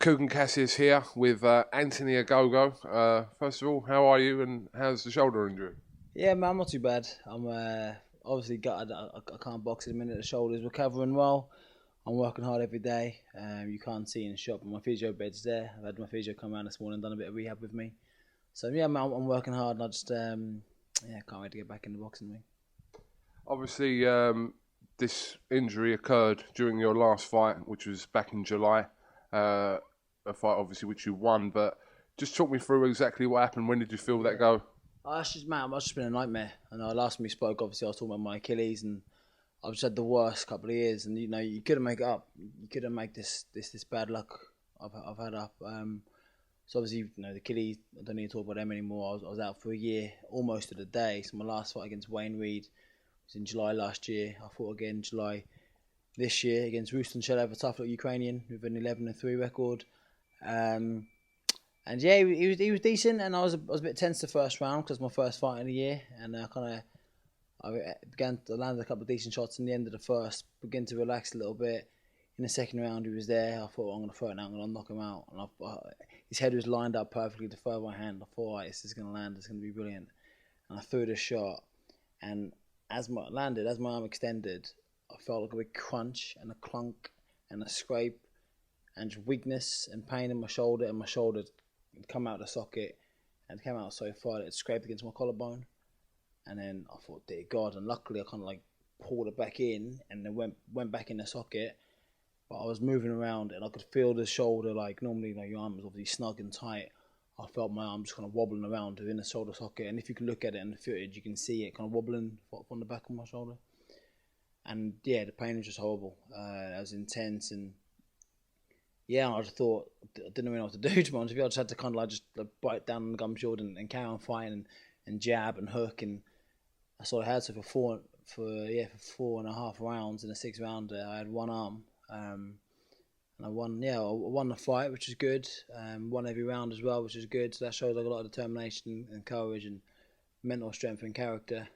KUGAN CASSIUS here with Anthony Ogogo. First of all, how are you and how's the shoulder injury? Yeah, man, I'm not too bad. I'm obviously gutted that I can't box in a minute. The shoulder's recovering well. I'm working hard every day. You can't see in the shop, but my physio bed's there. I've had my physio come around this morning and done a bit of rehab with me. So yeah, man, I'm working hard, and I just can't wait to get back in the boxing ring. Obviously, this injury occurred during your last fight, which was back in July. A fight, obviously, which you won, but just talk me through exactly what happened. When did you feel that go? It's just been a nightmare. And last time we spoke, obviously, I was talking about my Achilles, and I've just had the worst couple of years. And you couldn't make it up. You couldn't make this bad luck I've had up. So obviously, the Achilles, I don't need to talk about them anymore. I was out for a year, almost to the day. So my last fight against Wayne Reed was in July last year. I fought again in July this year against Ruslan Shelev, a tough little Ukrainian with an 11-3 record. And yeah, he was decent, and I was a bit tense the first round because it was my first fight in a year, and I began to land a couple of decent shots in the end of the first, began to relax a little bit. In the second round, he was there. I thought, I'm going to throw it out, I'm going to knock him out. And his head was lined up perfectly to throw my hand. I thought, right, this is going to land, it's going to be brilliant. And I threw the shot, and as my arm extended, I felt like a big crunch and a clunk and a scrape and just weakness and pain in my shoulder, and my shoulder had come out of the socket and came out so far that it scraped against my collarbone. And then I thought, dear God, and luckily I kind of pulled it back in and then went back in the socket. But I was moving around and I could feel the shoulder, normally your arm is obviously snug and tight. I felt my arm just kind of wobbling around within the shoulder socket, and if you can look at it in the footage, you can see it kind of wobbling from the back of my shoulder. And yeah, the pain was just horrible. It was intense, and yeah, I just thought, I didn't really know what to do, to be honest with you. I just had to kind of just bite down on the gum shield and carry on fighting and jab and hook, and that's all I had. So for 4.5 rounds in a 6th rounder, I had one arm, and I won the fight, which is good. Won every round as well, which is good. So that shows a lot of determination and courage and mental strength and character.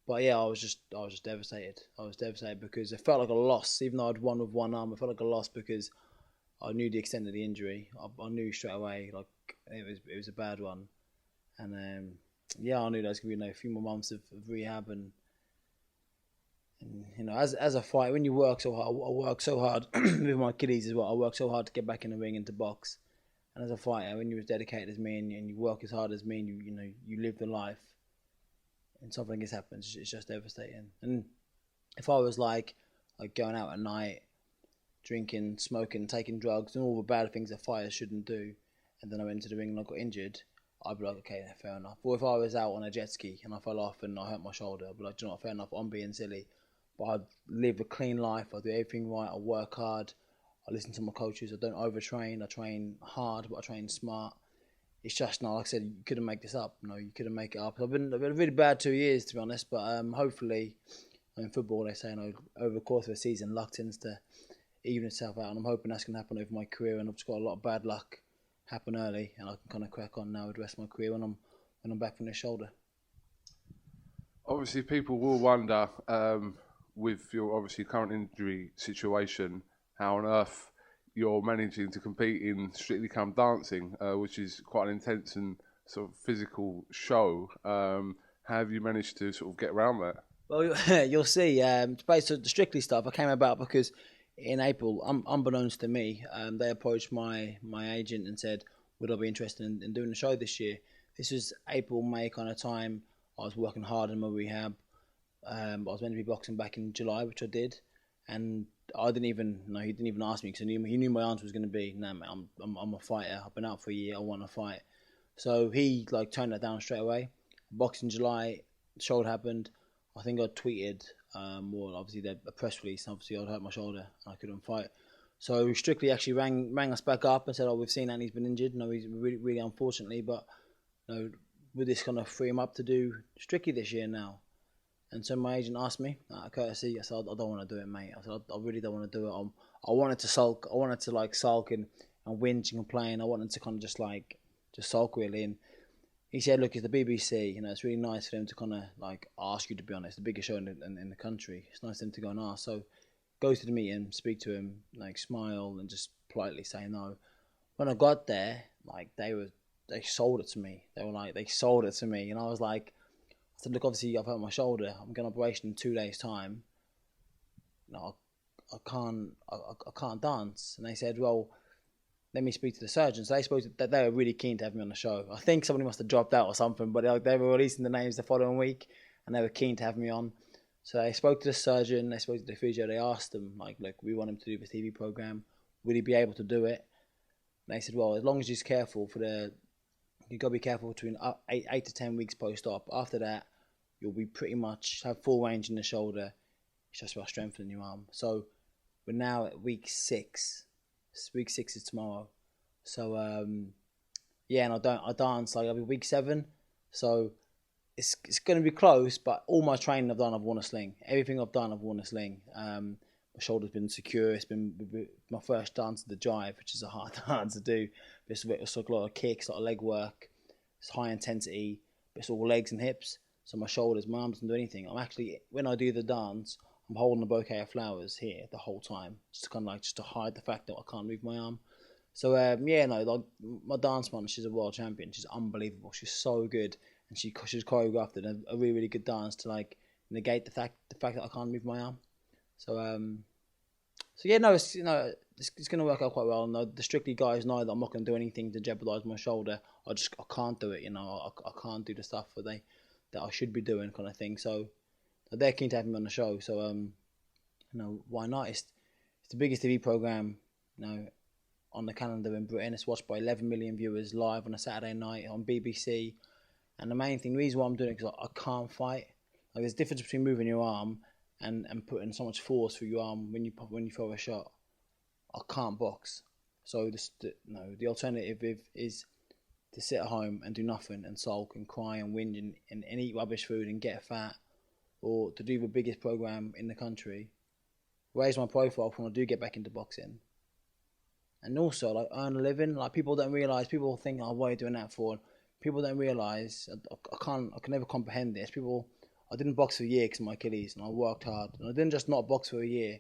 But yeah, I was just devastated. I was devastated because it felt like a loss, even though I'd won with one arm. It felt like a loss because I knew the extent of the injury. I knew straight away, it was a bad one, and I knew there was gonna be a few more months of rehab, and as a fight, when you work so hard, I work so hard with my Achilles as well. I work so hard to get back in the ring and to box, and as a fighter, when you're as dedicated as me and you work as hard as me, and you live the life, and something like this happens, it's just devastating. And if I was going out at night, drinking, smoking, taking drugs, and all the bad things that fighters shouldn't do, and then I went into the ring and I got injured, I'd be like, okay, fair enough. Or if I was out on a jet ski and I fell off and I hurt my shoulder, I'd be like, do you know what, fair enough, I'm being silly. But I'd live a clean life, I'd do everything right, I work hard, I listen to my coaches, I don't overtrain, I train hard, but I train smart. It's just, like I said, you couldn't make this up. You couldn't make it up. I've been a really bad 2 years, to be honest, but hopefully, in football, they say, over the course of a season, luck tends to even itself out, and I'm hoping that's going to happen over my career, and I've just got a lot of bad luck happen early, and I can kind of crack on now with the rest of my career when I'm back from this shoulder. Obviously, people will wonder, with your obviously current injury situation, how on earth you're managing to compete in Strictly Come Dancing, which is quite an intense and sort of physical show. How have you managed to sort of get around that? Well, you'll see. Based on the Strictly stuff, I came about because in April, unbeknownst to me, they approached my agent and said, would I be interested in doing the show this year? This was April, May kind of time. I was working hard in my rehab. I was meant to be boxing back in July, which I did. And he didn't even ask me because he knew my answer was going to be, nah, mate, I'm a fighter. I've been out for a year. I want to fight. So he turned that down straight away. Boxed in July, the shoulder happened. I think I tweeted, obviously a press release. Obviously, I'd hurt my shoulder and I couldn't fight. So Strictly actually rang us back up and said, "Oh, we've seen Andy's been injured. No, he's really, really unfortunately, but would this kind of free him up to do Strictly this year now?" And so my agent asked me, out of courtesy, I said, "I don't want to do it, mate." I said, "I really don't want to do it. I wanted to sulk. I wanted to sulk and whinge and complain. I wanted to kind of just sulk really." And he said, "Look, it's the BBC. It's really nice for them to kind of ask you to be honest. The biggest show in the country. It's nice for them to go and ask. So go to the meeting, speak to him, smile and just politely say no. When I got there, like they sold it to me. They sold it to me, and I was like, I said, look, obviously I've hurt my shoulder. I'm going to operation in 2 days' time. No, I can't dance. And they said, well, let me speak to the surgeon. So they were really keen to have me on the show. I think somebody must have dropped out or something, but they were releasing the names the following week, and they were keen to have me on. So they spoke to the surgeon, they spoke to the physio, they asked them, like, look, we want him to do this TV program. Would he be able to do it? And they said, well, as long as he's careful you've got to be careful between 8 to 10 weeks post-op. After that, you'll be pretty much have full range in the shoulder. It's just about strengthening your arm. So we're now at week 6. Week 6 is tomorrow. So, and I dance, like, I'll be week 7. So it's going to be close, but all my training I've done, I've worn a sling. Everything I've done, I've worn a sling. My shoulder's been secure. It's been my first dance of the jive, which is a hard dance to do. It's a lot of kicks, a lot of leg work. It's high intensity, but it's all legs and hips. So my shoulders, my arms don't do anything. I'm actually, when I do the dance, I'm holding a bouquet of flowers here the whole time, just to hide the fact that I can't move my arm. So my dance partner, she's a world champion. She's unbelievable. She's so good, and she's choreographed a really, really good dance to like negate the fact that I can't move my arm. It's going to work out quite well. And the Strictly guys know that I'm not going to do anything to jeopardize my shoulder. I can't do it. I can't do the stuff that I should be doing, kind of thing. So they're keen to have me on the show. So why not? It's the biggest TV program, on the calendar in Britain. It's watched by 11 million viewers live on a Saturday night on BBC. And the reason why I'm doing it is because I can't fight. Like, there's a difference between moving your arm and putting so much force through your arm when you throw a shot. I can't box. So the alternative is to sit at home and do nothing and sulk and cry and whinge and eat rubbish food and get fat, or to do the biggest program in the country, raise my profile when I do get back into boxing, and also like earn a living. Like, people don't realise. People think, oh, what are you doing that for? People don't realise. I can never comprehend this. I didn't box for a year because of my Achilles, and I worked hard. And I didn't just not box for a year.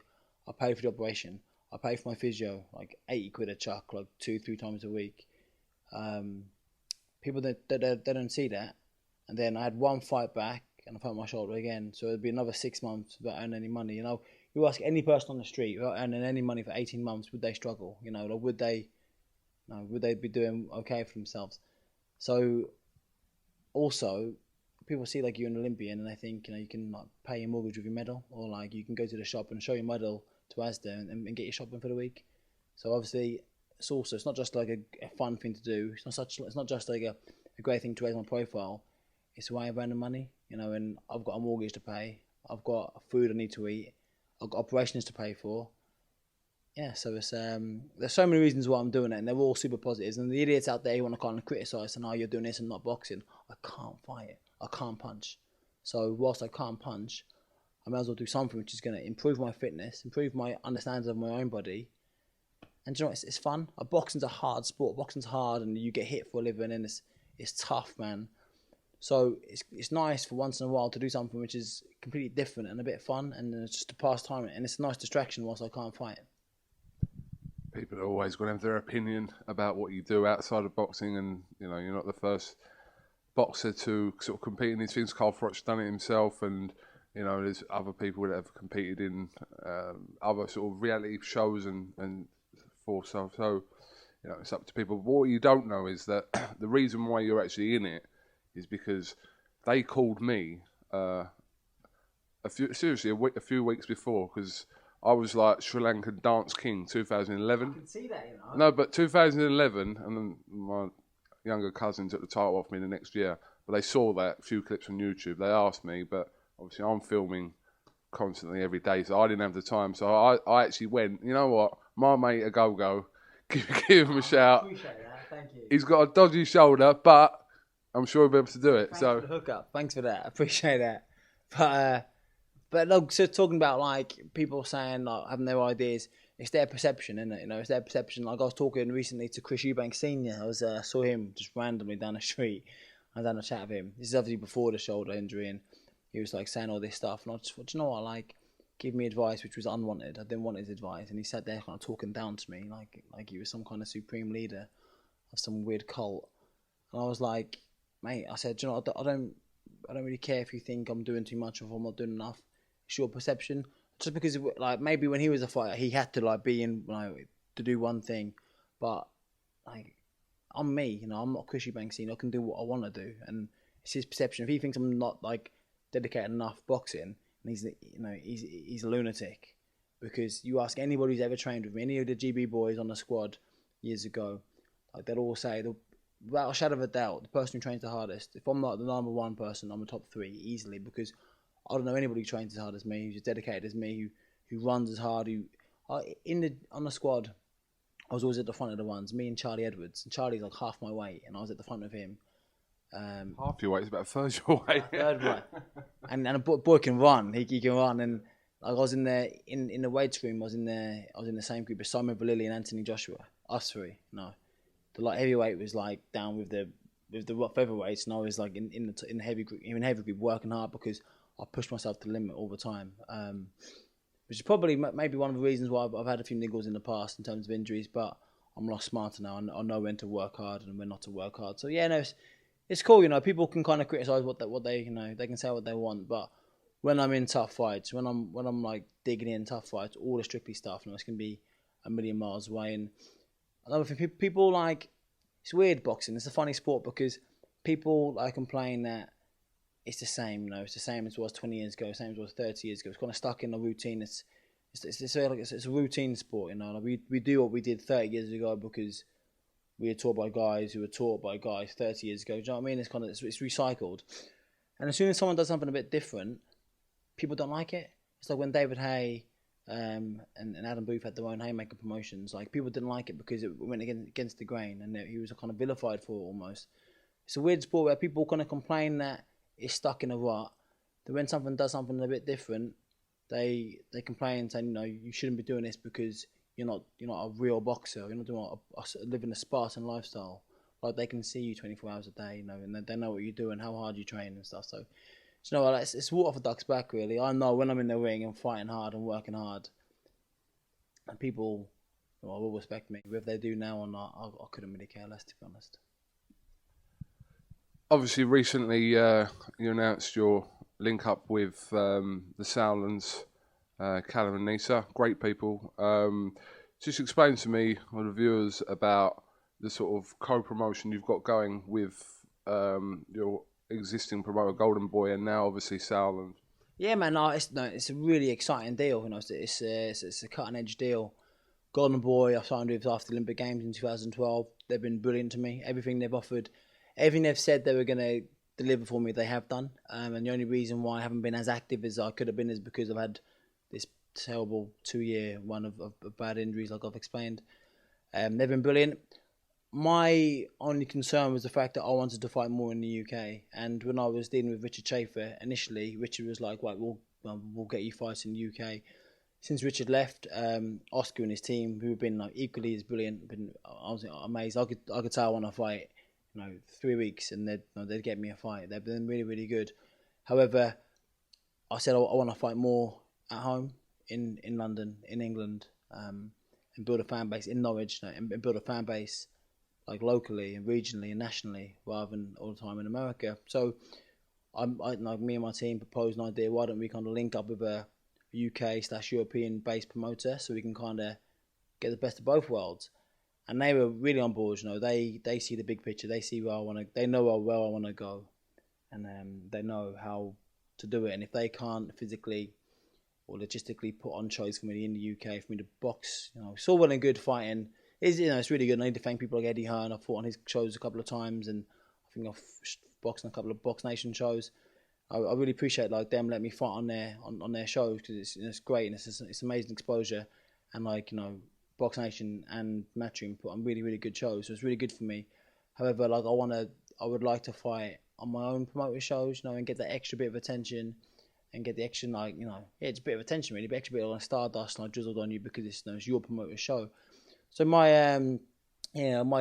I paid for the operation. I paid for my physio, like 80 quid a chuck, like 2-3 times a week. People they don't see that. And then I had one fight back, and I hurt my shoulder again. So it'd be another 6 months without earning any money. You ask any person on the street without earning any money for 18 months, would they struggle? Would they be doing okay for themselves? So also, people see like you're an Olympian and they think you can like pay your mortgage with your medal, or like you can go to the shop and show your medal to Asda and get your shopping for the week. So obviously it's not just like a fun thing to do. It's not just like a great thing to raise my profile. It's a way of earning money, and I've got a mortgage to pay. I've got food I need to eat. I've got operations to pay for. Yeah, so it's there's so many reasons why I'm doing it, and they're all super positives. And the idiots out there who want to kind of criticise and you're doing this and not boxing, I can't fight it. I can't punch. So whilst I can't punch, I might as well do something which is going to improve my fitness, improve my understanding of my own body. And you know what? It's fun. Boxing's a hard sport. Boxing's hard, and you get hit for a living, and it's tough, man. So it's nice for once in a while to do something which is completely different and a bit fun, and it's just a pastime, and it's a nice distraction whilst I can't fight. People are always going to have their opinion about what you do outside of boxing, and you're not the first boxer to sort of compete in these things. Carl Froch's done it himself, and there's other people that have competed in other sort of reality shows and for stuff. So it's up to people. But what you don't know is that the reason why you're actually in it is because they called me a few weeks before, because I was like Sri Lankan Dance King 2011. I can see that, No, but 2011, and then my younger cousin took the title off me the next year. But they saw that few clips on YouTube. They asked me, but obviously I'm filming constantly every day, so I didn't have the time. So I actually went, you know what, my mate Ogogo, give him a shout. I appreciate that, thank you. He's got a dodgy shoulder, but I'm sure he'll be able to do it. Thanks for the hookup. Thanks for that. I appreciate that. But look, so talking about like people saying like having their ideas, it's their perception, isn't it? It's their perception. Like I was talking recently to Chris Eubank Jr. I saw him just randomly down the street. I was having a chat with him. This is obviously before the shoulder injury, and he was like saying all this stuff. And I just thought, you know what, like, give me advice which was unwanted. I didn't want his advice, and he sat there kind of talking down to me like he was some kind of supreme leader of some weird cult. And I was like, mate, I said, you know, I don't really care if you think I'm doing too much or if I'm not doing enough. It's your perception. Just because, like, maybe when he was a fighter, he had to like be in, like, to do one thing, but like, I'm me, you know, I'm not Chris Eubank Jr. I can do what I want to do, and it's his perception. If he thinks I'm not like dedicated enough boxing, and he's a lunatic. Because you ask anybody who's ever trained with me, any of the GB boys on the squad years ago, like, they'll all say, without a shadow of a doubt, the person who trains the hardest, if I'm not the number one person, I'm the top 3 easily, because I don't know anybody who trains as hard as me, who's as dedicated as me, who runs as hard. On the squad, I was always at the front of the ones. Me and Charlie Edwards, and Charlie's like half my weight, and I was at the front of him. Half your weight is about a third your weight. Third weight, and a boy can run. He can run, and I was in there in the weights room. I was in the same group as Simon Valili and Anthony Joshua. Us 3, no, the light heavyweight was like down with the featherweights, and I was like in the heavy group working hard because I pushed myself to the limit all the time, which is probably maybe one of the reasons why I've had a few niggles in the past in terms of injuries. But I'm a lot smarter now, and I know when to work hard and when not to work hard. So yeah, no, it's cool. You know, people can kind of criticize what they you know, they can say what they want, but when I'm in tough fights, when I'm like digging in tough fights, all the strictly stuff, you know, it's gonna be a million miles away. And another thing, people like, it's weird boxing. It's a funny sport because people like complain that it's the same, you know, it's the same as it was 20 years ago, the same as it was 30 years ago. It's kind of stuck in a routine. It's a routine sport, you know. Like we do what we did 30 years ago because we were taught by guys who were taught by guys 30 years ago. Do you know what I mean? It's recycled. And as soon as someone does something a bit different, people don't like it. It's like when David Haye and Adam Booth had their own Haymaker promotions. Like, people didn't like it because it went against the grain, and he was kind of vilified for it almost. It's a weird sport where people kind of complain that it's stuck in a rut. That when someone does something a bit different, they complain saying, you know, you shouldn't be doing this because you're not a real boxer. You're not doing living a Spartan lifestyle. Like, they can see you 24 hours a day, you know, and they know what you do and how hard you train and stuff. So, you know, it's water for ducks back, really. I know when I'm in the ring and fighting hard and working hard, and people, well, will respect me. Whether they do now or not, I couldn't really care less, to be honest. Obviously, recently you announced your link up with the Sauerlands, Callum and Nisa. Great people. Just explain to me, or the viewers, about the sort of co-promotion you've got going with your existing promoter Goldenboy, and now obviously Sauerland. Yeah, man, it's a really exciting deal. You know, it's a cutting edge deal. Goldenboy, I signed with after the Olympic Games in 2012. They've been brilliant to me. Everything they've offered, everything they've said they were going to deliver for me, they have done. And the only reason why I haven't been as active as I could have been is because I've had this terrible 2-year run of bad injuries, like I've explained. They've been brilliant. My only concern was the fact that I wanted to fight more in the UK. And when I was dealing with Richard Schaefer initially, Richard was like, right, we'll get you fights in the UK. Since Richard left, Oscar and his team, who have been like equally as brilliant, been amazed. I could tell I want to fight, 3 weeks, and they'd get me a fight. They've been really, really good. However, I said I want to fight more at home in London, in England, and build a fan base in Norwich, and build a fan base like locally and regionally and nationally, rather than all the time in America. So, me and my team proposed an idea. Why don't we kind of link up with a UK/European-based promoter, so we can kind of get the best of both worlds? And they were really on board. They see the big picture. They see where I want to. They know where I want to go, and they know how to do it. And if they can't physically or logistically put on shows for me in the UK, for me to box, it's all well and good fighting. It's really good. I need to thank people like Eddie Hearn. I've fought on his shows a couple of times, and I think I've boxed on a couple of BoxNation shows. I really appreciate them letting me fight on their shows, because it's great, and it's amazing exposure. And BoxNation and Matchroom put on really, really good shows, so it's really good for me. However, I would like to fight on my own promoter shows, and get that extra bit of attention, and get the extra it's a bit of attention really, but extra bit of stardust drizzled on you, because it's your promoter show. So my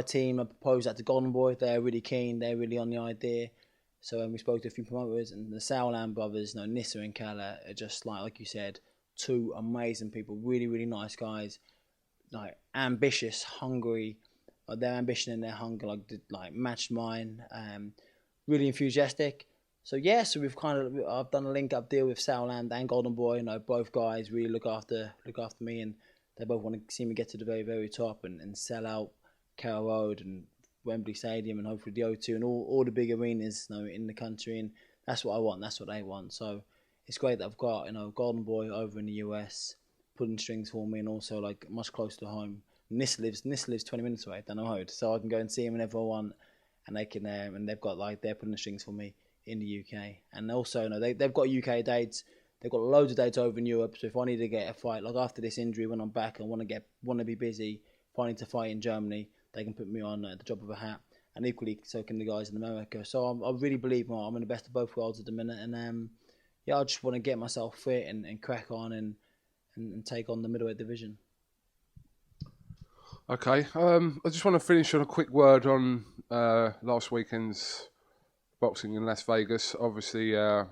team, I proposed that to Goldenboy. They're really keen. They're really on the idea. So we spoke to a few promoters, and the Sauerland brothers, Nissa and Kala, are just like you said, two amazing people, really, really nice guys, like ambitious, hungry, their ambition and their hunger like matched mine. Really enthusiastic. So yeah, so I've done a link-up deal with Sauerland and Golden Boy. You know, both guys really look after me, and they both want to see me get to the very, very top and sell out Carrow Road and Wembley Stadium and hopefully the O2 and all the big arenas, you know, in the country. And that's what I want. That's what they want. So it's great that I've got, you know, Golden Boy over in the US pulling strings for me, and also like much closer to home. Nis lives 20 minutes away down the road, so I can go and see him whenever I want, and they can and they've got like they're pulling the strings for me in the UK, and also, you know, they've got UK dates. They've got loads of dates over in Europe. So if I need to get a fight, like after this injury, when I'm back, I want to be busy. If I need to fight in Germany, they can put me on at the drop of a hat, and equally so can the guys in America. So I really believe I'm in the best of both worlds at the minute, and yeah, I just want to get myself fit and crack on and take on the middleweight division. Okay, I just want to finish on a quick word on last weekend's boxing in Las Vegas. Obviously, a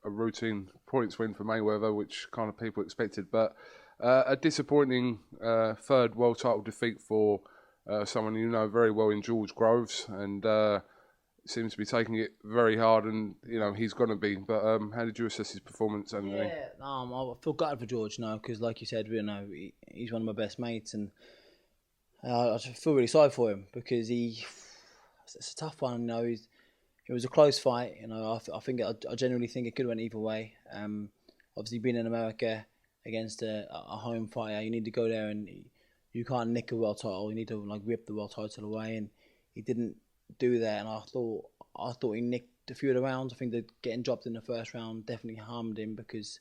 routine points win for Mayweather, which kind of people expected, but a disappointing third world title defeat for someone you know very well in George Groves, and seems to be taking it very hard, and you know he's going to be. But how did you assess his performance, Anthony? Yeah, I feel gutted for George, you know, because like you said, you know, he's one of my best mates, and I feel really sorry for him because it's a tough one, you know. It was a close fight, you know. I genuinely think it could have went either way. Obviously, being in America against a home fighter, you need to go there and you can't nick a world title. You need to like rip the world title away, and he didn't do that. And I thought he nicked a few of the rounds. I think that getting dropped in the first round definitely harmed him because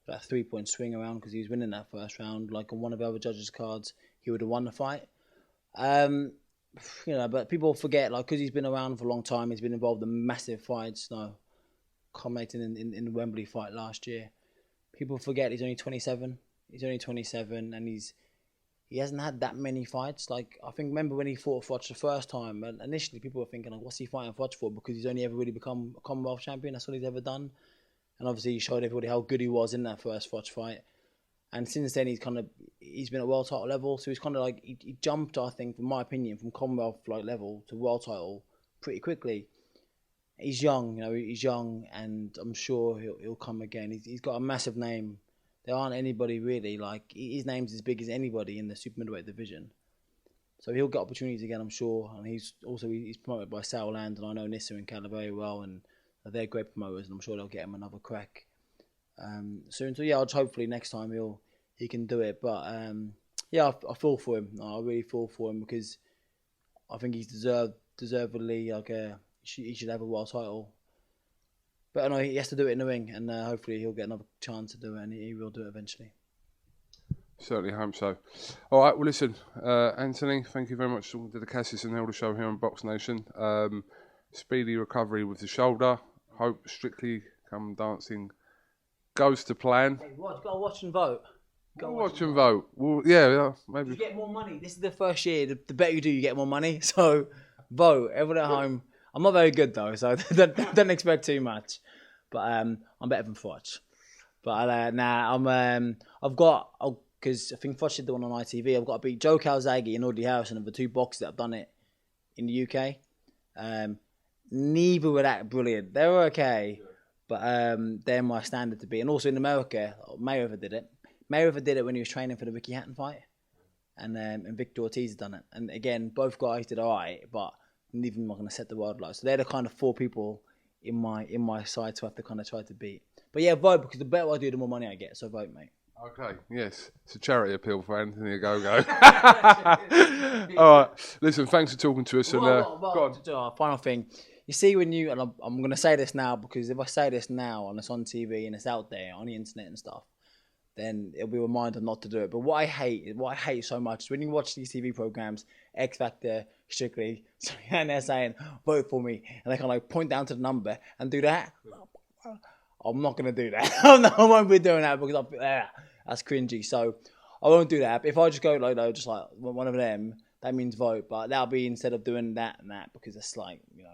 that 3-point swing around because he was winning that first round. Like on one of the other judges' cards, he would have won the fight. You know, but people forget, like, because he's been around for a long time, he's been involved in massive fights, you know, culminating in the Wembley fight last year. People forget he's only 27. He's only 27, and he hasn't had that many fights. Like, I think, remember when he fought Fudge the first time, and initially people were thinking, like, what's he fighting Fudge for? Because he's only ever really become a Commonwealth champion. That's all he's ever done. And obviously he showed everybody how good he was in that first Fudge fight. And since then, he's been at world title level. So he's kind of like, he jumped, I think, from my opinion, from Commonwealth like level to world title pretty quickly. He's young, you know, he's young, and I'm sure he'll come again. He's got a massive name. There aren't anybody really, like, his name's as big as anybody in the super middleweight division. So he'll get opportunities again, I'm sure. And he's promoted by Sauerland, and I know Nissa and Cala very well, and they're great promoters, and I'm sure they'll get him another crack soon. So yeah, hopefully next time he can do it. But yeah, I feel for him. I really feel for him because I think he's deservedly like he should have a world title. But I know he has to do it in the ring, and hopefully he'll get another chance to do it, and he will do it eventually. Certainly hope so. All right, well listen, Anthony, thank you very much to the CASSIUS and Elder show here on BoxNation. Speedy recovery with the shoulder. Hope Strictly Come Dancing goes to plan. Hey, go watch and vote. Go watch and vote. Well, yeah, maybe. You get more money. This is the first year. The better you do, you get more money. So vote. Everyone at home. I'm not very good though, so don't expect too much. But I'm better than Fudge. But I've got, because I think Fudge did the one on ITV. I've got to beat Joe Calzaghe and Audley Harrison of the two boxers that have done it in the UK. Neither were that brilliant. They were okay, but they're my standard to beat. And also in America, Mayweather did it. Mayweather did it when he was training for the Ricky Hatton fight, and Victor Ortiz has done it. And again, both guys did all right, but neither of them are going to set the world alight. So they're the kind of four people in my side to have to kind of try to beat. But yeah, vote, because the better I do, the more money I get. So vote, mate. Okay, yes. It's a charity appeal for Anthony Ogogo. All right. Listen, thanks for talking to us. Go on. Final thing. You see, when you, and I'm going to say this now, because if I say this now and it's on TV and it's out there on the internet and stuff, then it'll be a reminder not to do it. But what I hate so much is when you watch these TV programs, X Factor, Strictly, and they're saying, vote for me, and they kind of like point down to the number and do that. I'm not going to do that. I won't be doing that because that's cringy. So I won't do that. But if I just go just like one of them, that means vote. But that'll be instead of doing that and that, because it's like, you know.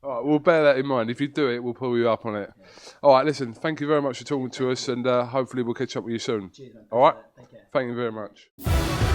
All right, we'll bear that in mind. If you do it, we'll pull you up on it. Yeah. All right, listen, thank you very much for talking to us, and hopefully we'll catch up with you soon. Cheers, man. All right? Take care. Thank you very much.